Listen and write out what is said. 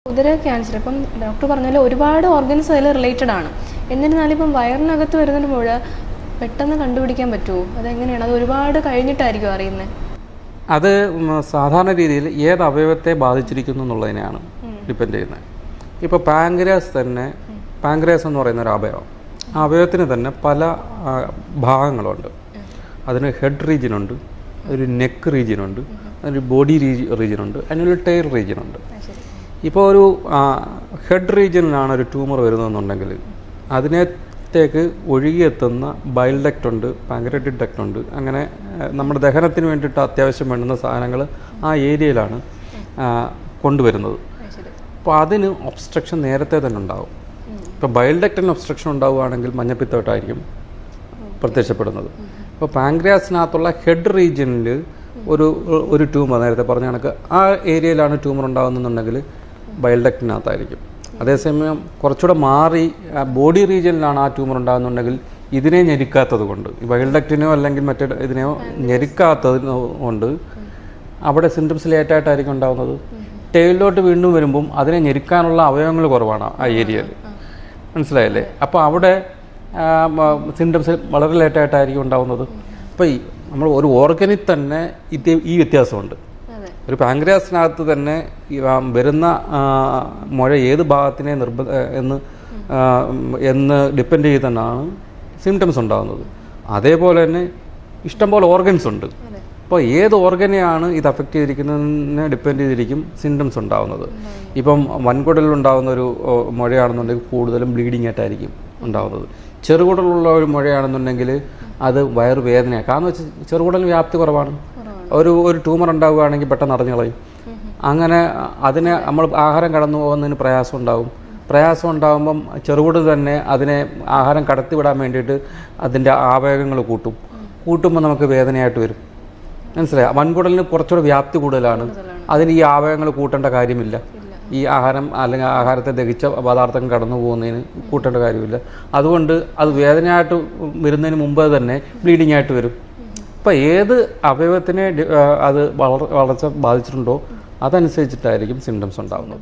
ഉദര ക്യാൻസർ ഇപ്പം ഡോക്ടർ പറഞ്ഞാൽ ഒരുപാട് ഓർഗൻസ് അതിൽ റിലേറ്റഡ് ആണ്. എന്നിരുന്നാലും ഇപ്പം വയറിനകത്ത് വരുന്നൊരു മുഴ പെട്ടെന്ന് കണ്ടുപിടിക്കാൻ പറ്റുമോ? അതെങ്ങനെയാണ്? അത് ഒരുപാട് കഴിഞ്ഞിട്ടായിരിക്കും അറിയുന്നത്? അത് സാധാരണ രീതിയിൽ ഏത് അവയവത്തെ ബാധിച്ചിരിക്കുന്നു എന്നുള്ളതിനെയാണ് ഡിപ്പെൻഡ് ചെയ്യുന്നത്. ഇപ്പോൾ പാങ്ക്രിയാസ് തന്നെ, പാങ്ക്രിയാസ് എന്ന് പറയുന്ന ഒരു അവയവം, ആ അവയവത്തിന് തന്നെ പല ഭാഗങ്ങളുണ്ട്. അതിന് ഹെഡ് റീജിയനുണ്ട്, ഒരു നെക്ക് റീജിയനുണ്ട്, അതിന് ബോഡി റീജിയനുണ്ട്, അതിനൊരു ടൈൽ റീജിയനുണ്ട്. ഇപ്പോൾ ഒരു ഹെഡ് റീജിയനിലാണ് ഒരു ട്യൂമർ വരുന്നതെന്നുണ്ടെങ്കിൽ അതിനകത്തേക്ക് ഒഴുകിയെത്തുന്ന ബൈൽ ഡക്റ്റ് ഉണ്ട്, പാങ്ക്രിയാറ്റിക് ഡക്റ്റ് ഉണ്ട്. അങ്ങനെ നമ്മുടെ ദഹനത്തിന് വേണ്ടിയിട്ട് അത്യാവശ്യം വേണ്ടുന്ന സാധനങ്ങൾ ആ ഏരിയയിലാണ് കൊണ്ടുവരുന്നത്. അപ്പോൾ അതിന് ഒബ്സ്ട്രക്ഷൻ നേരത്തെ തന്നെ ഉണ്ടാകും. ഇപ്പോൾ ബൈൽ ഡക്റ്റിന് ഒബ്സ്ട്രക്ഷൻ ഉണ്ടാവുകയാണെങ്കിൽ മഞ്ഞപ്പിത്തമായിട്ടായിരിക്കും പ്രത്യക്ഷപ്പെടുന്നത്. ഇപ്പോൾ പാങ്ക്രിയാസിനകത്തുള്ള ഹെഡ് റീജിയനിൽ ഒരു ട്യൂമർ, നേരത്തെ പറഞ്ഞ കണക്ക് ആ ഏരിയയിലാണ് ട്യൂമർ ഉണ്ടാകുന്നുണ്ടെങ്കിൽ ബൈൽ ഡക്റ്റിനകത്തായിരിക്കും. അതേസമയം കുറച്ചുകൂടെ മാറി ബോഡി റീജിയനിലാണ് ആ ട്യൂമർ ഉണ്ടാകുന്നുണ്ടെങ്കിൽ ഇതിനെ ഞെരുക്കാത്തത് കൊണ്ട്, ബൈൽ ഡക്റ്റിനെയോ അല്ലെങ്കിൽ മറ്റേ ഇതിനെയോ ഞെരുക്കാത്തത് കൊണ്ട് അവിടെ സിംറ്റംസ് ലേറ്റായിട്ടായിരിക്കും ഉണ്ടാകുന്നത്. ടെയിലോട്ട് വീണ്ടും വരുമ്പം അതിനെ ഞെരുക്കാനുള്ള അവയവങ്ങൾ കുറവാണ് ആ ഏരിയയിൽ. മനസ്സിലായല്ലേ? അപ്പോൾ അവിടെ സിംറ്റംസ് വളരെ ലേറ്റായിട്ടായിരിക്കും ഉണ്ടാകുന്നത്. അപ്പോൾ നമ്മൾ ഒരു ഓർഗനിൽ തന്നെ ഈ വ്യത്യാസമുണ്ട്. ഒരു പാങ്ക്രിയാസിനകത്ത് തന്നെ വരുന്ന മുഴ ഏത് ഭാഗത്തിനെ എന്ന് ഡിപ്പെൻഡ് ചെയ്ത് തന്നെയാണ് സിംറ്റംസ് ഉണ്ടാകുന്നത്. അതേപോലെ തന്നെ ഇഷ്ടംപോലെ ഓർഗൻസ് ഉണ്ട്. അപ്പോൾ ഏത് ഓർഗനെയാണ് ഇത് അഫക്റ്റ് ചെയ്തിരിക്കുന്നതിനെ ഡിപ്പെൻഡ് ചെയ്തിരിക്കും സിംറ്റംസ് ഉണ്ടാകുന്നത്. ഇപ്പം വൻകുടലിലുണ്ടാകുന്ന ഒരു മുഴയാണെന്നുണ്ടെങ്കിൽ കൂടുതലും ബ്ലീഡിങ് ആയിട്ടായിരിക്കും ഉണ്ടാകുന്നത്. ചെറുകുടലുള്ള ഒരു മുഴയാണെന്നുണ്ടെങ്കിൽ അത് വയറുവേദനയാണ്. കാരണം വെച്ചാൽ ചെറുകുടലിന് വ്യാപ്തി കുറവാണ്. ഒരു ട്യൂമർ ഉണ്ടാവുകയാണെങ്കിൽ പെട്ടെന്ന് അറിഞ്ഞു കളയും. അങ്ങനെ അതിനെ നമ്മൾ ആഹാരം കടന്നു പോകുന്നതിന് പ്രയാസം ഉണ്ടാകുമ്പം ചെറുകുടൽ തന്നെ അതിനെ ആഹാരം കടത്തിവിടാൻ വേണ്ടിയിട്ട് അതിൻ്റെ ആവേഗങ്ങൾ കൂട്ടുമ്പോൾ നമുക്ക് വേദനയായിട്ട് വരും. മനസ്സിലായി? വൻകുടലിന് കുറച്ചുകൂടെ വ്യാപ്തി കൂടുതലാണ്. അതിന് ഈ ആവേഗങ്ങൾ കൂട്ടേണ്ട കാര്യമില്ല. ഈ ആഹാരം അല്ലെങ്കിൽ ആഹാരത്തെ ദഹിച്ച പദാർത്ഥം കടന്നു പോകുന്നതിന് കൂട്ടേണ്ട കാര്യമില്ല. അതുകൊണ്ട് അത് വേദനയായിട്ട് വരുന്നതിന് മുമ്പ് തന്നെ ബ്ലീഡിങ് ആയിട്ട് വരും. അപ്പോൾ ഏത് അവയവത്തിനെ അത് വളർച്ച ബാധിച്ചിട്ടുണ്ടോ അതനുസരിച്ചിട്ടായിരിക്കും സിംറ്റംസ് ഉണ്ടാകുന്നത്.